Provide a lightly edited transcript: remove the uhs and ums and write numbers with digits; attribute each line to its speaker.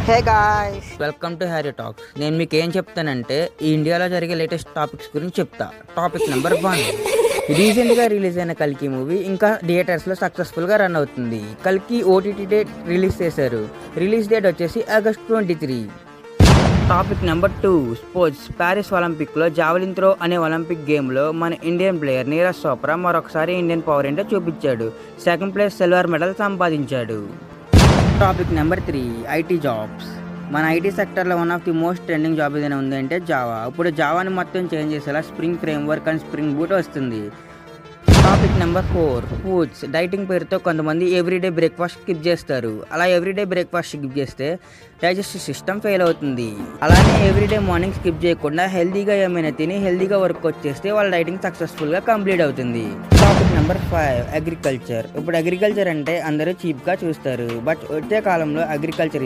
Speaker 1: Hey guys,
Speaker 2: welcome to Harry talks. నేను మీకు ఏం చెప్తానంటే ఈ ఇండియాలో జరిగే లేటెస్ట్ టాపిక్స్ గురించి చెప్తా. Topic number 1. రీసెంట్గా రిలీజ్ అయిన కల్కి మూవీ ఇంకా థియేటర్స్లో సక్సెస్ఫుల్గా రన్ అవుతుంది. కల్కి ఓటీటీ డేట్ రిలీజ్ చేశారు. రిలీజ్ డేట్ వచ్చేసి August 23. Topic number 2. Sports. Paris ఒలింపిక్లో జావలిన్ త్రో అనే ఒలింపిక్ గేమ్లో మన ఇండియన్ ప్లేయర్ నీరజ్ చోప్రా మరొకసారి ఇండియన్ పవర్ ఏంటో చూపించాడు. సెకండ్ ప్లేస్ సిల్వర్ మెడల్ సంపాదించాడు. Topic number 3. IT jobs. మన ఐటీ సెక్టర్లో one of the most trending job ఏదైనా ఉంది అంటే జావా. ఇప్పుడు జావాని మొత్తం చేంజ్ చేసేలా spring framework and spring boot వస్తుంది. Topic number 4. ఫుడ్స్. డైటింగ్ పేరుతో కొంతమంది ఎవ్రీడే బ్రేక్ఫాస్ట్ స్కిప్ చేస్తారు. అలా ఎవ్రీడే బ్రేక్ఫాస్ట్ స్కిప్ చేస్తే డైజెస్టివ్ సిస్టమ్ ఫెయిల్ అవుతుంది. అలానే ఎవ్రీడే మార్నింగ్ స్కిప్ చేయకుండా హెల్తీగా ఏమైనా తిని హెల్తీగా వర్కౌట్ చేస్తే వాళ్ళ డైటింగ్ సక్సెస్ఫుల్గా కంప్లీట్ అవుతుంది. Topic number 5. అగ్రికల్చర్. ఇప్పుడు అగ్రికల్చర్ అంటే అందరూ చీప్గా చూస్తారు. బట్ వచ్చే కాలంలో అగ్రికల్చర్